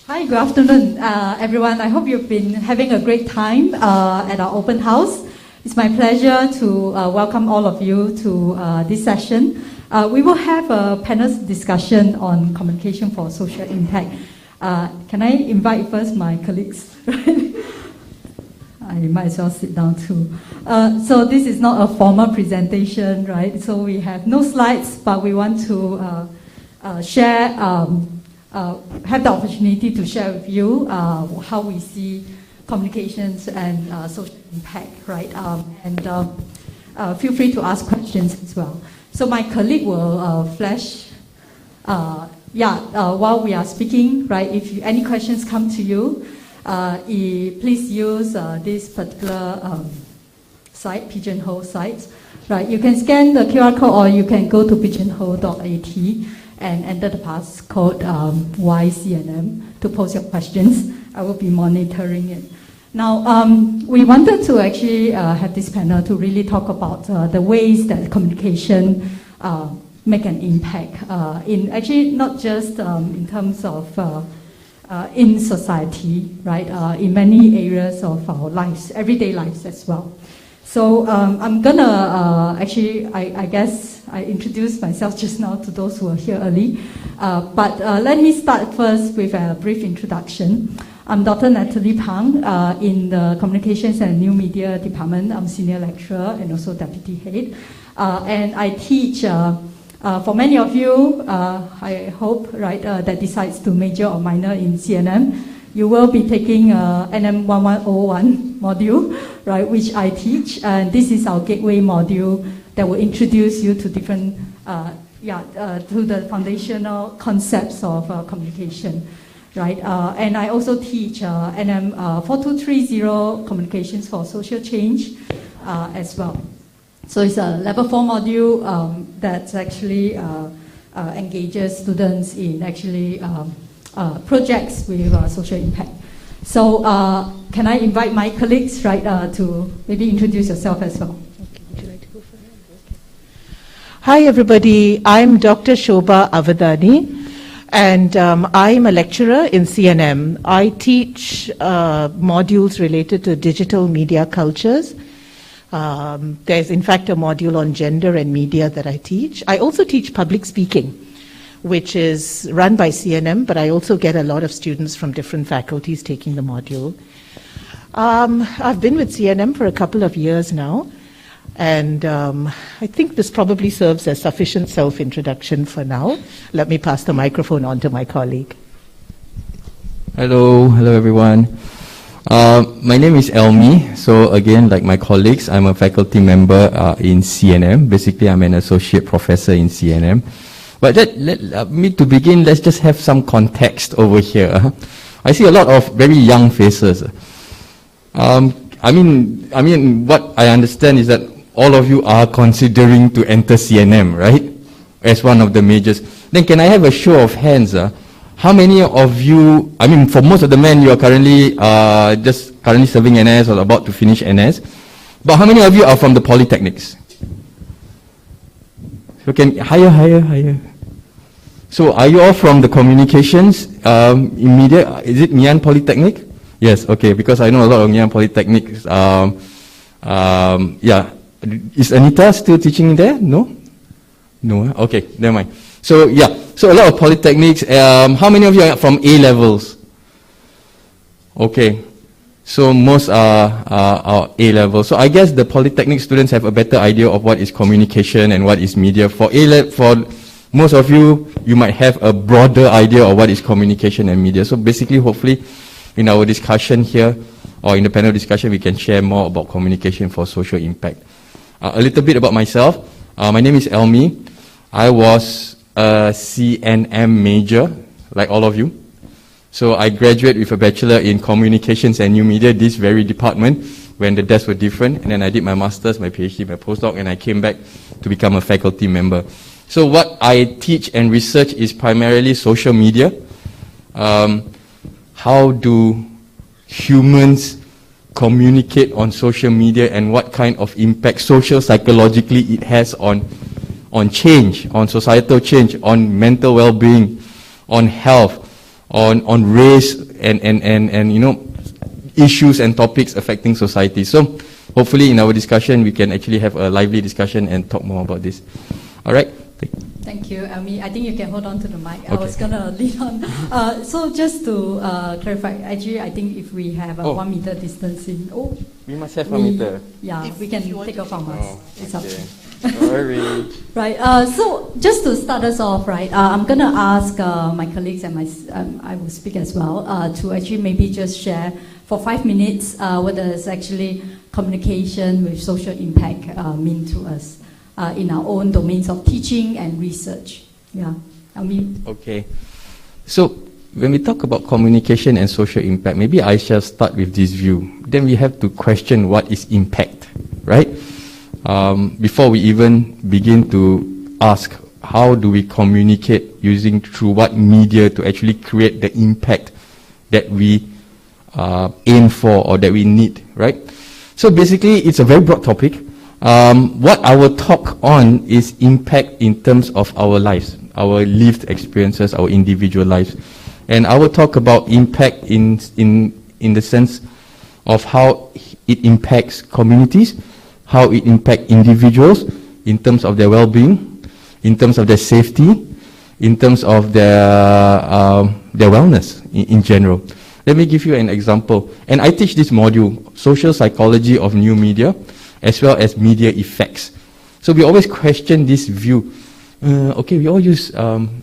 Hi, good afternoon, everyone. I hope you've been having a great time at our open house. It's my pleasure to welcome all of you to this session. We will have a panel discussion on communication for social impact. Can I invite first my colleagues? I might as well sit down too. So this is not a formal presentation, right? So we have no slides, but we want to share, have the opportunity to share with you how we see communications and social impact, right? Feel free to ask questions as well. So my colleague will flash, while we are speaking, right? If any questions come to you, please use this particular site, Pigeonhole site, right? You can scan the QR code or you can go to pigeonhole.at and enter the passcode YCNM to post your questions. I will be monitoring it. Now, we wanted to actually have this panel to really talk about the ways that communication make an impact in actually not just in terms of in society, right? In many areas of our lives, everyday lives as well. So I'm gonna I guess I introduced myself just now to those who are here early. But let me start first with a brief introduction. I'm Dr. Natalie Pang in the Communications and New Media Department. I'm Senior Lecturer and also Deputy Head. And I teach, for many of you, I hope, right, that decides to major or minor in CNM, you will be taking NM 1101 module, right, which I teach. And this is our gateway module that will introduce you to different, to the foundational concepts of communication. Right, and I also teach NM 4230 Communications for Social Change as well. So it's a level 4 module that actually engages students in actually projects with social impact. So can I invite my colleagues, right, to maybe introduce yourself as well? Okay. Would you like to go for that? Okay. Hi everybody, I'm Dr. Shobha Avadani. And I'm a lecturer in CNM. I teach modules related to digital media cultures. There's in fact a module on gender and media that I teach. I also teach public speaking, which is run by CNM, but I also get a lot of students from different faculties taking the module. I've been with CNM for a couple of years now. And I think this probably serves as sufficient self-introduction for now. Let me pass the microphone on to my colleague. Hello everyone. My name is Elmi. So again, like my colleagues, I'm a faculty member in CNM. Basically, I'm an associate professor in CNM. But let me to begin, let's just have some context over here. I see a lot of very young faces. I mean, what I understand is that all of you are considering to enter CNM, right? As one of the majors. Then can I have a show of hands? How many of you, I mean, for most of the men, you are currently just currently serving NS or about to finish NS. But how many of you are from the polytechnics? So can, higher. So are you all from the communications in media? Is it Ngee Ann Polytechnic? Yes, okay, because I know a lot of Ngee Ann Polytechnics. Yeah. Is Anita still teaching there? No? No? Okay, never mind. So, yeah. So, a lot of polytechnics. How many of you are from A levels? Okay. So, most are A levels. So, I guess the polytechnic students have a better idea of what is communication and what is media. For most of you, you might have a broader idea of what is communication and media. So, basically, hopefully, in our discussion here, or in the panel discussion, we can share more about communication for social impact. A little bit about myself. My name is Elmi. I was a CNM major, like all of you. So I graduated with a bachelor in communications and new media, this very department, when the desks were different. And then I did my master's, my PhD, my postdoc, and I came back to become a faculty member. So what I teach and research is primarily social media. How do humans communicate on social media and what kind of impact social psychologically it has on change, on societal change, on mental well-being, on health, on race and you know, issues and topics affecting society. So hopefully in our discussion we can actually have a lively discussion and talk more about this. All right. Thank you, Elmi. I think you can hold on to the mic. I Okay. was going to lead on. So just to clarify, actually, I think if we have a 1 meter distance in, We must have a meter. Yeah, we can take off from us. It's up to you. Sorry. Right. So just to start us off, right, I'm going to ask my colleagues and I will speak as well to actually maybe just share for 5 minutes what does actually communication with social impact mean to us in our own domains of teaching and research. Yeah. I mean. Okay. So when we talk about communication and social impact, maybe I shall start with this view. Then we have to question what is impact, right? Before we even begin to ask how do we communicate using through what media to actually create the impact that we aim for or that we need, right? So basically it's a very broad topic. What I will talk on is impact in terms of our lives, our lived experiences, our individual lives. And I will talk about impact in the sense of how it impacts communities, how it impacts individuals in terms of their well-being, in terms of their safety, in terms of their wellness in general. Let me give you an example. And I teach this module, Social Psychology of New Media, as well as media effects. So we always question this view. Okay, we all use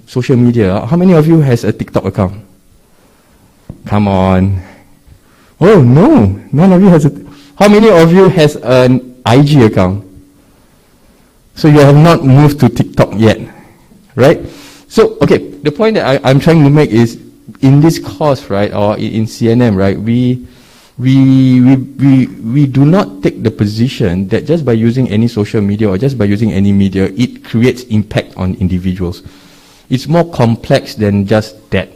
social media. How many of you has a TikTok account? Come on. Oh no, none of you has a... How many of you has an IG account? So you have not moved to TikTok yet, right? So, okay, the point that I'm trying to make is, in this course, right, or in CNM, right, we do not take the position that just by using any social media or just by using any media, it creates impact on individuals. It's more complex than just that,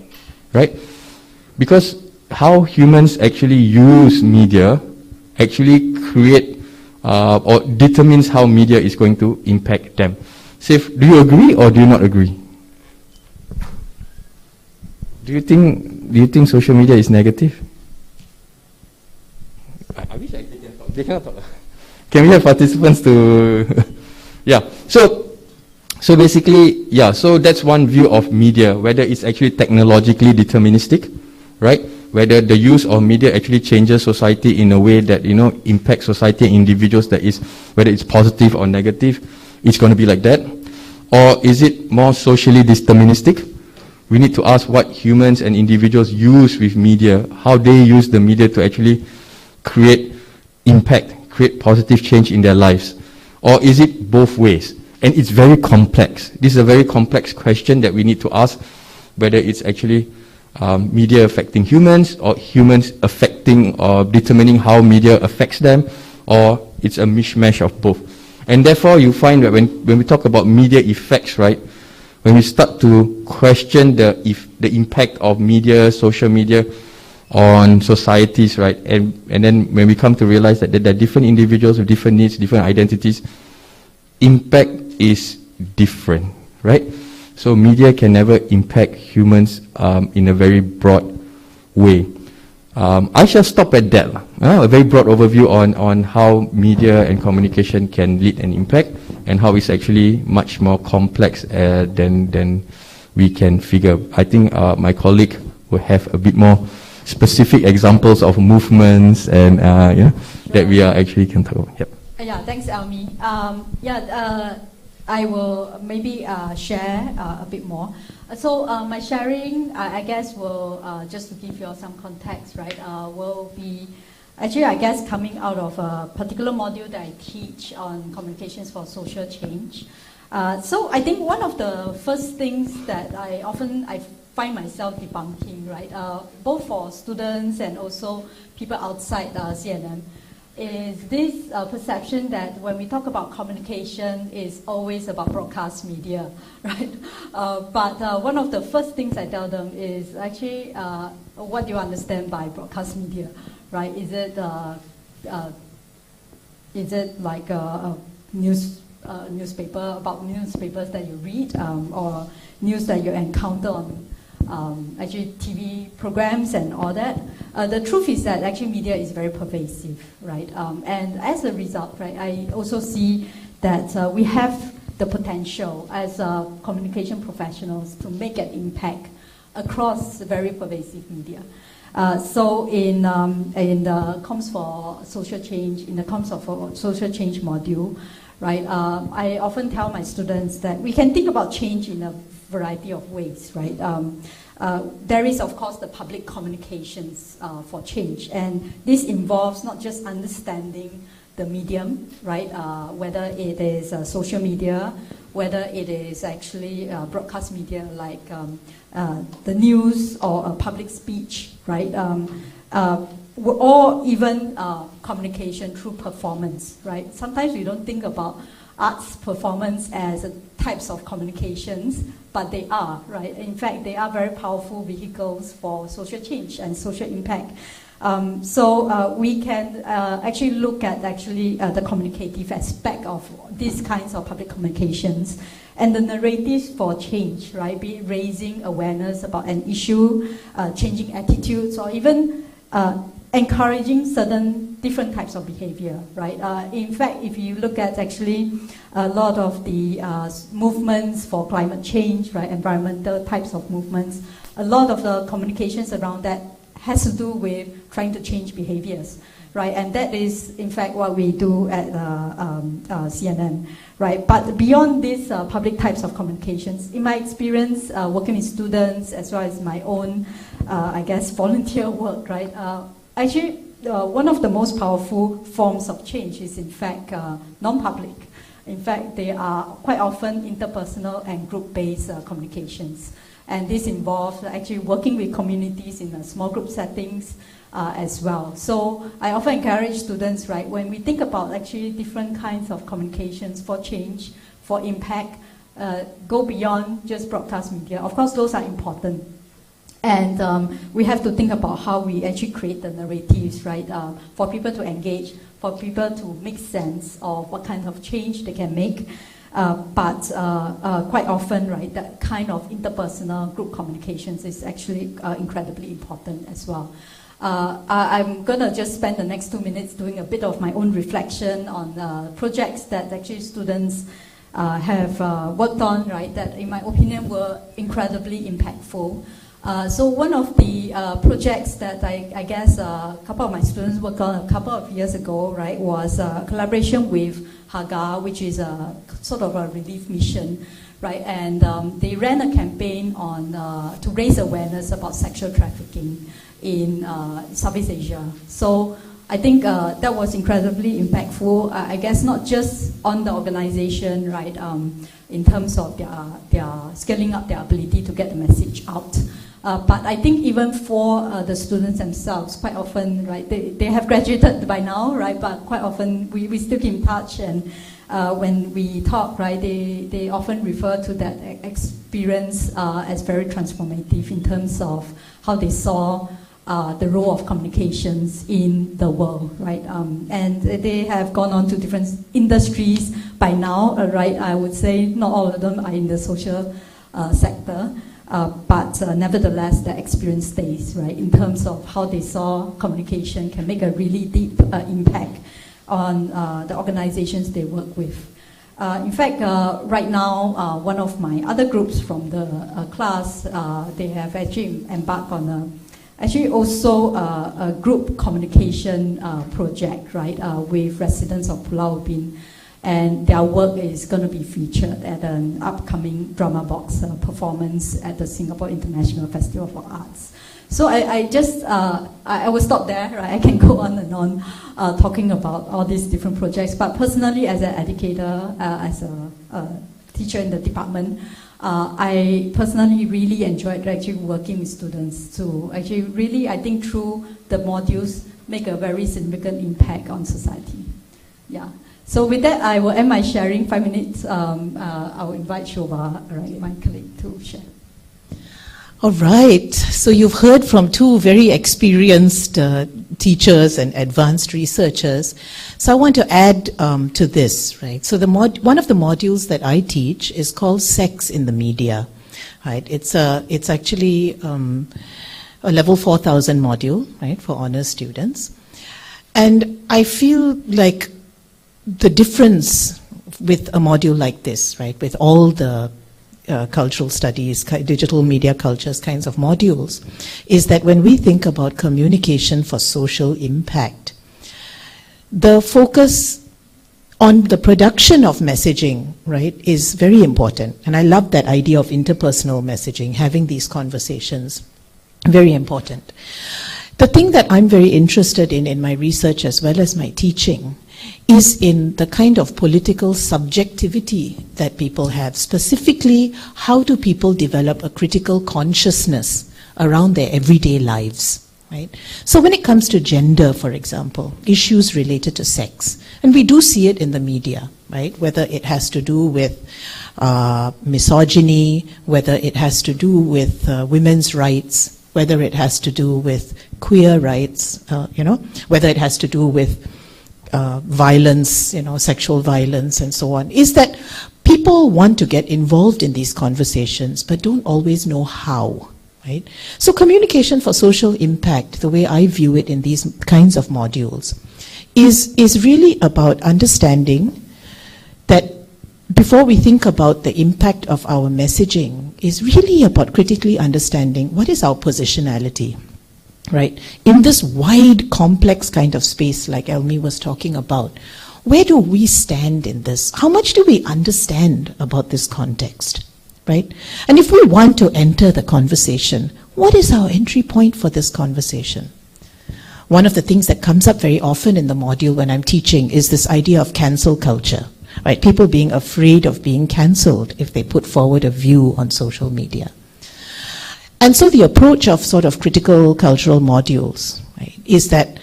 right? Because how humans actually use media actually create or determines how media is going to impact them. Sif, do you agree or do you not agree? Do you think social media is negative? I wish they can talk. They cannot talk. Can we have participants to... Yeah. So basically, yeah, so that's one view of media, whether it's actually technologically deterministic, right? Whether the use of media actually changes society in a way that, you know, impacts society and individuals, that is, whether it's positive or negative, it's going to be like that. Or is it more socially deterministic? We need to ask what humans and individuals use with media, how they use the media to actually create impact, create positive change in their lives. Or is it both ways? And it's very complex. This is a very complex question that we need to ask, whether it's actually media affecting humans or humans affecting or determining how media affects them, or it's a mishmash of both. And therefore you find that when we talk about media effects, right, when we start to question the impact of media, social media on societies, right, and then when we come to realize that there are different individuals with different needs, different identities, impact is different, right? So media can never impact humans in a very broad way. I shall stop at that. A very broad overview on how media and communication can lead and impact, and how it's actually much more complex than we can figure. I think my colleague will have a bit more specific examples of movements and that we are actually can talk about. Yep. Yeah, thanks, Elmi. I will maybe share a bit more. So my sharing, I guess, will just to give you all some context, right? Will be actually, I guess, coming out of a particular module that I teach on communications for social change. So I think one of the first things that I find myself debunking, right, both for students and also people outside CNM, is this perception that when we talk about communication, it's always about broadcast media, right? But one of the first things I tell them is actually, what do you understand by broadcast media, right? Is it like a newspaper, about newspapers that you read, or news that you encounter actually TV programs and all that. The truth is that actually media is very pervasive, right? And as a result, right, I also see that we have the potential as communication professionals to make an impact across very pervasive media. So in the Comms for Social Change, in the Comms for Social Change module, right, I often tell my students that we can think about change in a variety of ways, right? There is, of course, the public communications for change, and this involves not just understanding the medium, right? Whether it is social media, whether it is actually broadcast media like the news or public speech, right? Or even communication through performance, right? Sometimes we don't think about arts performance as types of communications, but they are, right? In fact, they are very powerful vehicles for social change and social impact. So we can actually look at the communicative aspect of these kinds of public communications and the narratives for change, right? Be it raising awareness about an issue, changing attitudes, or even encouraging certain different types of behavior, right? In fact, if you look at actually a lot of the movements for climate change, right, environmental types of movements, a lot of the communications around that has to do with trying to change behaviors, right? And that is, in fact, what we do at CNN, right? But beyond these public types of communications, in my experience, working with students as well as my own, I guess, volunteer work, right? Actually, one of the most powerful forms of change is, in fact, non-public. In fact, they are quite often interpersonal and group-based communications. And this involves actually working with communities in small group settings as well. So I often encourage students, right, when we think about actually different kinds of communications for change, for impact, go beyond just broadcast media. Of course, those are important. And we have to think about how we actually create the narratives, right, for people to engage, for people to make sense of what kind of change they can make. But quite often, right, that kind of interpersonal group communications is actually incredibly important as well. I'm going to just spend the next 2 minutes doing a bit of my own reflection on projects that actually students have worked on, right, that in my opinion were incredibly impactful. So one of the projects that I guess a couple of my students worked on a couple of years ago, right, was a collaboration with Haga, which is a sort of a relief mission, right? And they ran a campaign on to raise awareness about sexual trafficking in Southeast Asia. So I think that was incredibly impactful. I guess not just on the organization, right, in terms of their scaling up their ability to get the message out. But I think even for the students themselves, quite often, right, they have graduated by now, right, but quite often we still keep in touch, and when we talk, right, they often refer to that experience as very transformative in terms of how they saw the role of communications in the world, right, and they have gone on to different industries by now, right. I would say not all of them are in the social sector. But nevertheless, the experience stays, right, in terms of how they saw communication can make a really deep impact on the organizations they work with. In fact, right now, one of my other groups from the class, they have actually embarked on a group communication project, right, with residents of Pulau Ubin. And their work is going to be featured at an upcoming drama box performance at the Singapore International Festival for Arts. So I will stop there, right? I can go on and on talking about all these different projects. But personally, as an educator, as a teacher in the department, I personally really enjoyed actually working with students to actually really, I think, through the modules, make a very significant impact on society. Yeah. So with that, I will end my sharing. 5 minutes. I will invite Shobha, right, my colleague, to share. All right. So you've heard from two very experienced teachers and advanced researchers. So I want to add to this, right? So one of the modules that I teach is called Sex in the Media. right? It's actually a level 4,000 module, right, for honors students. And I feel like the difference with a module like this, right, with all the cultural studies, digital media cultures kinds of modules, is that when we think about communication for social impact, the focus on the production of messaging, right, is very important. And I love that idea of interpersonal messaging, having these conversations, very important. The thing that I'm very interested in my research as well as my teaching is in the kind of political subjectivity that people have. Specifically, how do people develop a critical consciousness around their everyday lives? Right? So when it comes to gender, for example, issues related to sex, and we do see it in the media, right? Whether it has to do with misogyny, whether it has to do with women's rights, whether it has to do with queer rights, whether it has to do with violence, sexual violence and so on, is that people want to get involved in these conversations but don't always know how. Right? So communication for social impact, the way I view it in these kinds of modules, is really about understanding that before we think about the impact of our messaging, is really about critically understanding what is our positionality, right? In this wide, complex kind of space like Elmi was talking about, where do we stand in this? How much do we understand about this context? Right? And if we want to enter the conversation, what is our entry point for this conversation? One of the things that comes up very often in the module when I'm teaching is this idea of cancel culture, right? People being afraid of being cancelled if they put forward a view on social media. And so the approach of sort of critical cultural modules, right, is that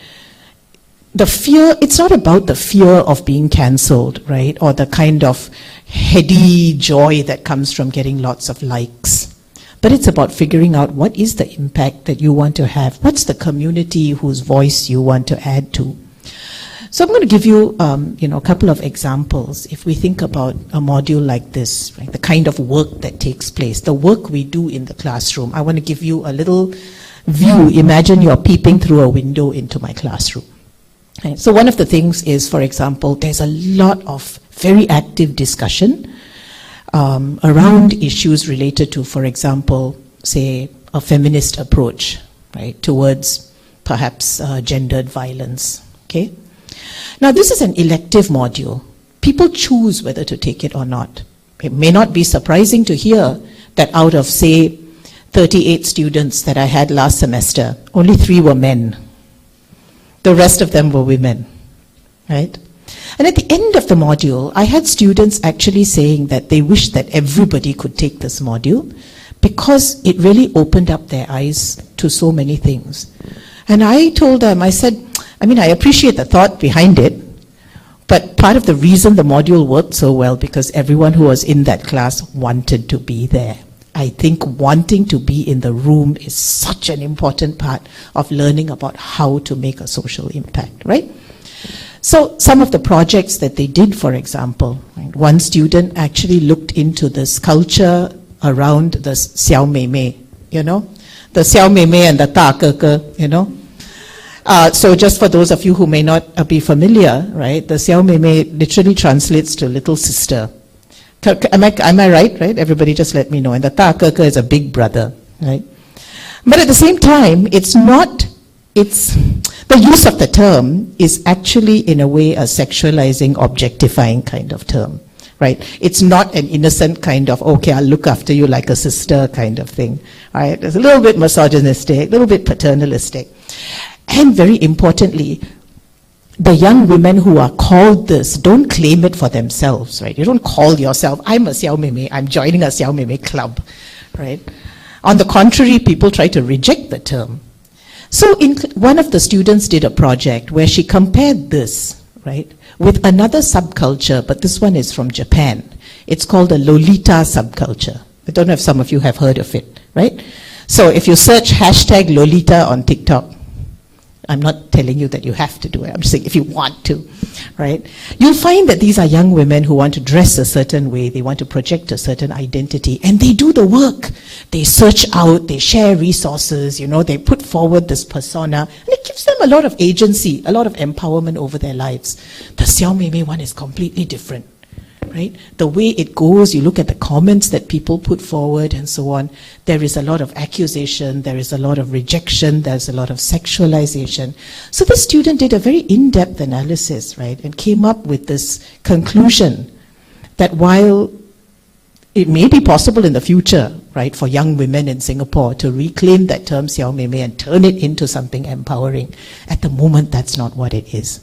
the fear, it's not about the fear of being cancelled, right, or the kind of heady joy that comes from getting lots of likes. But it's about figuring out what is the impact that you want to have. What's the community whose voice you want to add to? So I'm going to give you, a couple of examples. If we think about a module like this, right, the kind of work that takes place, the work we do in the classroom. I want to give you a little view. Imagine you're peeping through a window into my classroom. Right. So one of the things is, for example, there's a lot of very active discussion around issues related to, for example, say, a feminist approach, right, towards perhaps gendered violence. Okay. Now, this is an elective module. People choose whether to take it or not. It may not be surprising to hear that out of, say, 38 students that I had last semester, only 3 were men. The rest of them were women, right? And at the end of the module, I had students actually saying that they wish that everybody could take this module because it really opened up their eyes to so many things. And I told them, I said, I appreciate the thought behind it, but part of the reason the module worked so well because everyone who was in that class wanted to be there. I think wanting to be in the room is such an important part of learning about how to make a social impact, right? So some of the projects that they did, for example, right, one student actually looked into this culture around the Xiao Mei Mei, the Xiao Mei Mei and the Ta Ke Ke, so just for those of you who may not be familiar, right, the Xiao Mei Mei literally translates to little sister. Am I right? Everybody just let me know. And the Ta Ke Ke is a big brother, right? But at the same time, the use of the term is actually in a way a sexualizing, objectifying kind of term, right? It's not an innocent kind of, okay, I'll look after you like a sister kind of thing, right? It's a little bit misogynistic, a little bit paternalistic. And very importantly, the young women who are called this don't claim it for themselves, right? You don't call yourself, I'm a Xiao Mei Mei, I'm joining a Xiao Mei Mei club, right? On the contrary, people try to reject the term. So one of the students did a project where she compared this, right, with another subculture, but this one is from Japan. It's called the Lolita subculture. I don't know if some of you have heard of it, right? So if you search hashtag Lolita on TikTok, I'm not telling you that you have to do it. I'm just saying if you want to, right? You'll find that these are young women who want to dress a certain way, they want to project a certain identity, and they do the work. They search out, they share resources, they put forward this persona, and it gives them a lot of agency, a lot of empowerment over their lives. The Xiao Mei Mei one is completely different. Right? The way it goes, you look at the comments that people put forward and so on, there is a lot of accusation, there is a lot of rejection, there's a lot of sexualization. So the student did a very in-depth analysis, right, and came up with this conclusion that while it may be possible in the future, right, for young women in Singapore to reclaim that term Xiao Mei Mei and turn it into something empowering, at the moment that's not what it is.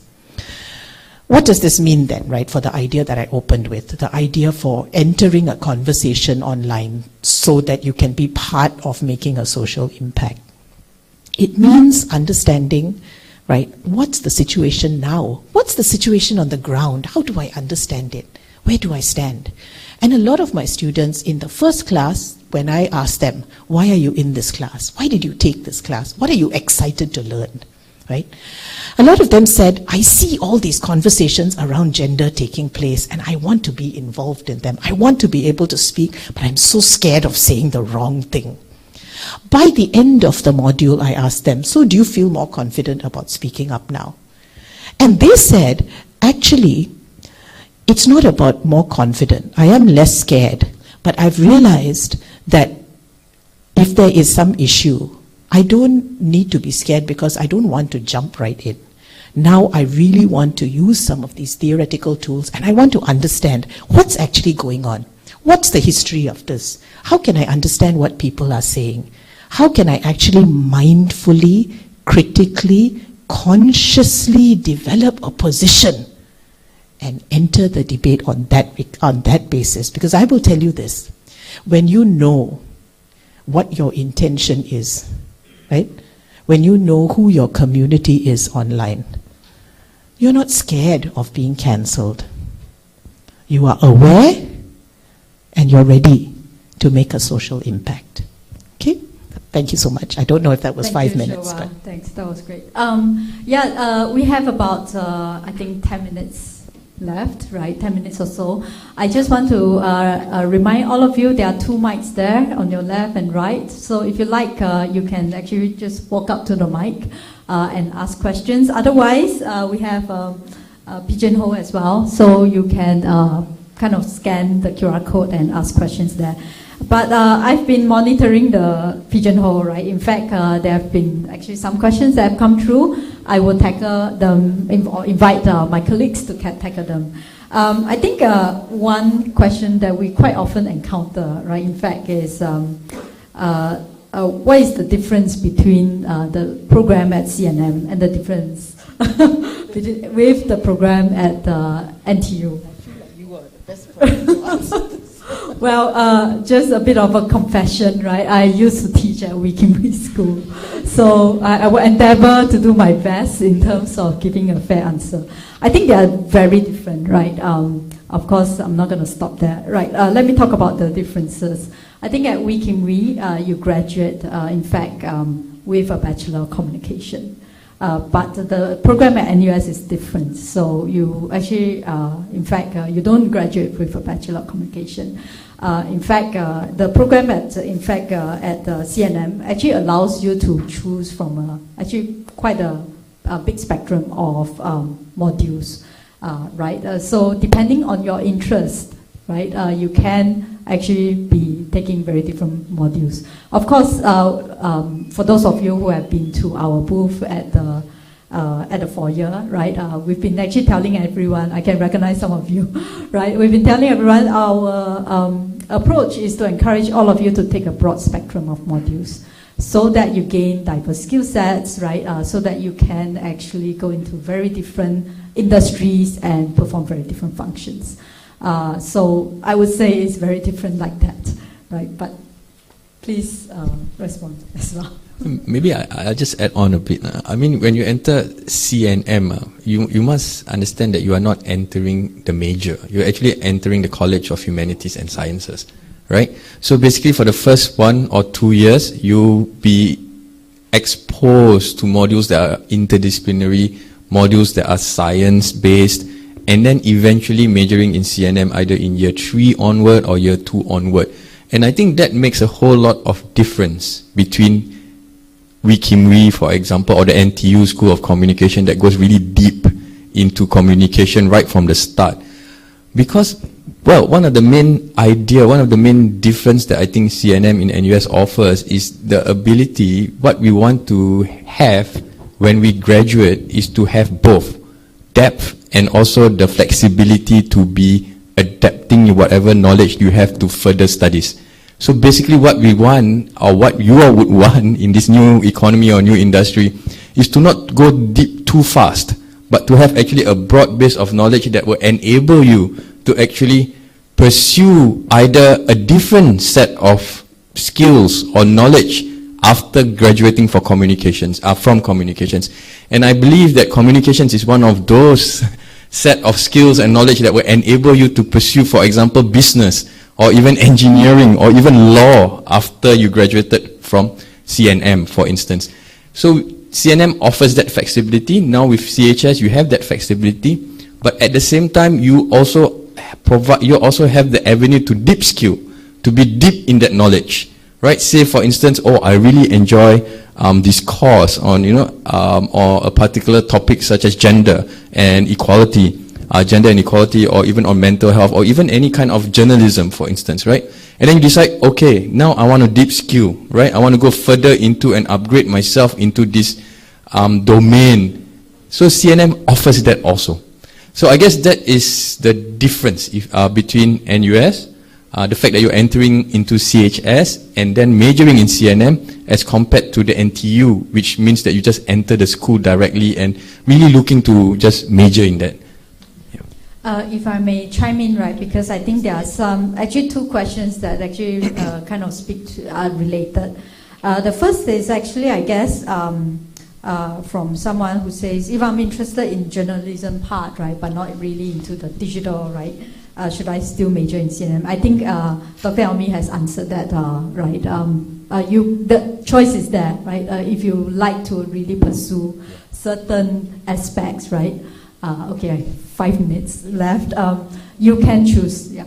What does this mean then, right, for the idea that I opened with, the idea for entering a conversation online so that you can be part of making a social impact? It means understanding, right, what's the situation now? What's the situation on the ground? How do I understand it? Where do I stand? And a lot of my students in the first class, when I asked them, why are you in this class? Why did you take this class? What are you excited to learn? Right? A lot of them said, I see all these conversations around gender taking place and I want to be involved in them. I want to be able to speak, but I'm so scared of saying the wrong thing. By the end of the module, I asked them, so do you feel more confident about speaking up now? And they said, actually, it's not about more confident. I am less scared, but I've realized that if there is some issue, I don't need to be scared because I don't want to jump right in. Now I really want to use some of these theoretical tools and I want to understand what's actually going on. What's the history of this? How can I understand what people are saying? How can I actually mindfully, critically, consciously develop a position and enter the debate on that basis? Because I will tell you this, when you know what your intention is, right? When you know who your community is online, you're not scared of being cancelled. You are aware and you're ready to make a social impact. Okay? Thank you so much. I don't know if that was 5 minutes. But thanks, that was great. We have about, I think, 10 minutes left, right? 10 minutes or so. I just want to remind all of you there are 2 mics there on your left and right. So if you like, you can actually just walk up to the mic and ask questions. Otherwise, we have a pigeonhole as well, so you can kind of scan the QR code and ask questions there. But I've been monitoring the pigeonhole, right? In fact, there have been actually some questions that have come through. I will tackle them or invite my colleagues to tackle them. I think one question that we quite often encounter, right, in fact, is what is the difference between the program at CNM and the difference with the program at NTU? I feel like you are the best person to answer this. Well, just a bit of a confession, right? I used to teach at Wikimri School, so I will endeavor to do my best in terms of giving a fair answer. I think they are very different, right? Of course, I'm not going to stop there, right? Let me talk about the differences. I think at Wikimri, you graduate, in fact, with a Bachelor of Communication. But the program at NUS is different. So you actually, in fact, you don't graduate with a Bachelor of Communication. In fact, the program at CNM actually allows you to choose from actually quite a big spectrum of modules, right? So depending on your interest, right, you can actually be taking very different modules. Of course, for those of you who have been to our booth at the foyer, right, we've been actually telling everyone, I can recognize some of you, right, we've been telling everyone our approach is to encourage all of you to take a broad spectrum of modules so that you gain diverse skill sets, right, so that you can actually go into very different industries and perform very different functions. So I would say it's very different like that, right? But please respond as well. Maybe I'll just add on a bit. I mean, when you enter CNM, you must understand that you are not entering the major. You're actually entering the College of Humanities and Sciences, right? So basically for the first 1 or 2 years, you'll be exposed to modules that are interdisciplinary, modules that are science-based, and then eventually majoring in CNM either in year 3 onward or year 2 onward. And I think that makes a whole lot of difference between Wee Kim Wee, for example, or the NTU School of Communication that goes really deep into communication right from the start. Because, well, one of the main difference that I think CNM in NUS offers is the ability, what we want to have when we graduate is to have both depth and also the flexibility to be adapting whatever knowledge you have to further studies. So basically what we want, or what you all would want in this new economy or new industry, is to not go deep too fast, but to have actually a broad base of knowledge that will enable you to actually pursue either a different set of skills or knowledge after graduating from communications. And I believe that communications is one of those set of skills and knowledge that will enable you to pursue, for example, business, or even engineering, or even law after you graduated from CNM, for instance. So CNM offers that flexibility. Now with CHS, you have that flexibility, but at the same time, you also have the avenue to deep skill, to be deep in that knowledge, right? Say, for instance, oh, I really enjoy this course on, or a particular topic such as gender and equality, or even on mental health, or even any kind of journalism, for instance, right? And then you decide, okay, now I want a deep skill, right? I want to go further into and upgrade myself into this domain. So CNM offers that also. So I guess that is the difference between NUS, the fact that you're entering into CHS and then majoring in CNM as compared to the NTU, which means that you just enter the school directly and really looking to just major in that. If I may chime in, right, because I think there are actually two questions that actually kind of are related. The first is actually, I guess, from someone who says, if I'm interested in journalism part, right, but not really into the digital, right, should I still major in CNM? I think Dr. Elmi has answered that, right. The choice is there, right, if you like to really pursue certain aspects, right. Okay, 5 minutes left. You can choose. Yeah.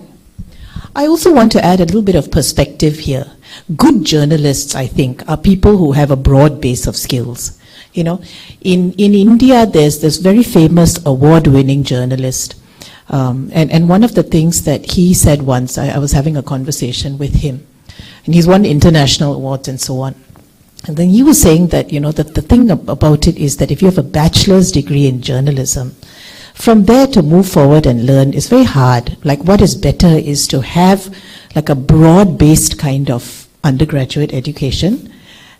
I also want to add a little bit of perspective here. Good journalists, I think, are people who have a broad base of skills. In India, there's this very famous award-winning journalist. And one of the things that he said once, I was having a conversation with him, and he's won international awards and so on. And then he was saying that, that the thing about it is that if you have a bachelor's degree in journalism, from there to move forward and learn is very hard. Like, what is better is to have like a broad-based kind of undergraduate education,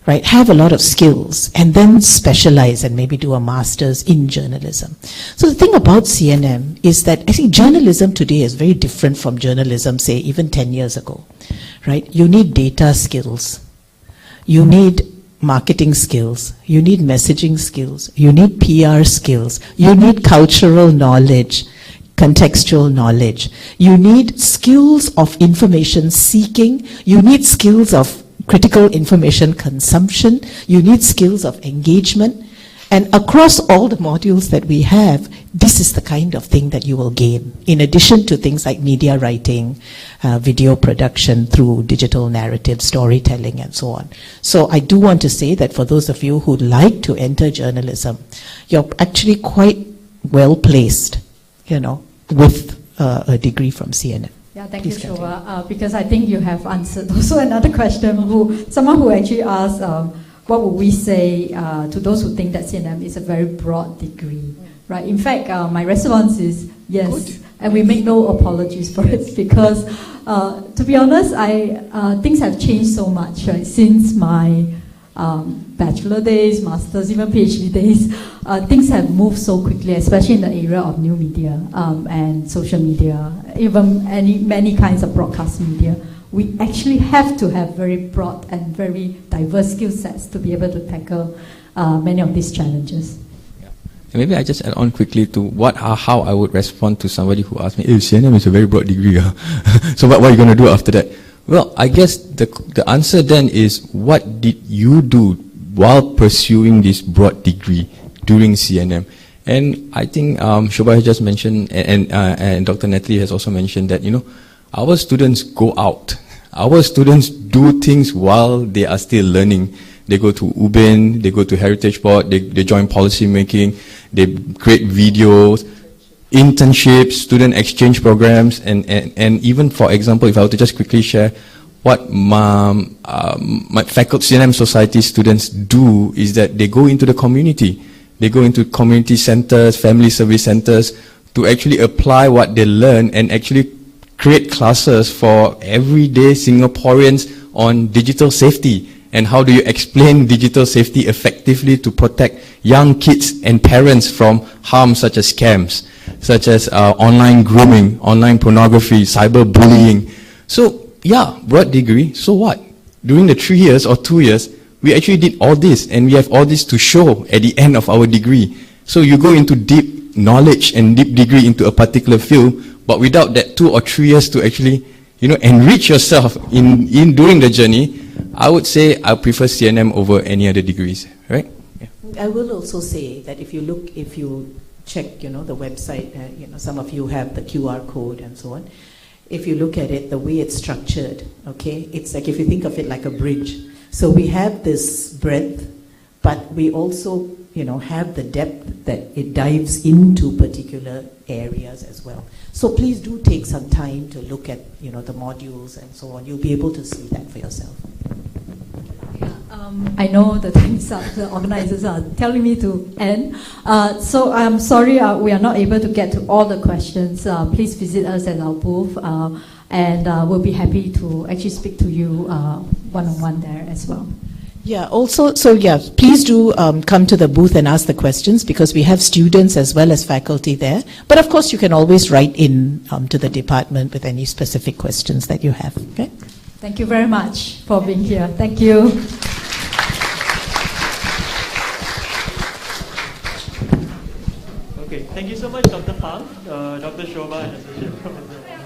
right? Have a lot of skills and then specialize and maybe do a master's in journalism. So the thing about CNM is that I think journalism today is very different from journalism, say, even 10 years ago, right? You need data skills. You need marketing skills, you need messaging skills, you need PR skills, you need cultural knowledge, contextual knowledge, you need skills of information seeking, you need skills of critical information consumption, you need skills of engagement, and across all the modules that we have, this is the kind of thing that you will gain, in addition to things like media writing, video production through digital narrative, storytelling, and so on. So I do want to say that for those of you who'd like to enter journalism, you're actually quite well placed, with a degree from CNN. Yeah, thank you, Shoba, because I think you have answered also another question. Someone who actually asked, what would we say to those who think that CNM is a very broad degree, right? In fact, my response is yes, good. And we make no apologies for it because, to be honest, things have changed so much, right? Since my bachelor days, master's, even PhD days, things have moved so quickly, especially in the area of new media and social media, even many kinds of broadcast media. We actually have to have very broad and very diverse skill sets to be able to tackle many of these challenges. Yeah. And maybe I just add on quickly to how I would respond to somebody who asked me, CNM is a very broad degree. So what are you going to do after that? Well, I guess the answer then is, what did you do while pursuing this broad degree during CNM. And I think Shobha has just mentioned, and Dr. Natalie has also mentioned that, our students go out. Our students do things while they are still learning. They go to UBIN, they go to Heritage Board, they join policy making, they create videos, internships, student exchange programs, and even, for example, if I were to just quickly share, what my faculty CNM society students do is that they go into the community. They go into community centers, family service centers, to actually apply what they learn and actually create classes for everyday Singaporeans on digital safety. And how do you explain digital safety effectively to protect young kids and parents from harm such as scams, such as online grooming, online pornography, cyberbullying. So, yeah, broad degree, so what? During the 3 years or 2 years, we actually did all this, and we have all this to show at the end of our degree. So you go into deep knowledge and deep degree into a particular field, but without that 2 or 3 years to actually, enrich yourself in during the journey, I would say I prefer CNM over any other degrees, right? Yeah. I will also say that if you check, the website, some of you have the QR code and so on. If you look at it, the way it's structured, okay, it's like if you think of it like a bridge. So we have this breadth, but we also, have the depth that it dives into particular areas as well. So please do take some time to look at, the modules and so on. You'll be able to see that for yourself. I know the time's up. The organizers are telling me to end. So I'm sorry we are not able to get to all the questions. Please visit us at our booth, and we'll be happy to actually speak to you one-on-one there as well. Yeah, also, please do come to the booth and ask the questions, because we have students as well as faculty there. But of course, you can always write in to the department with any specific questions that you have. Okay? Thank you very much for being here. Thank you. Okay, thank you so much, Dr. Phang, Dr. Shobha, and Associate Professor.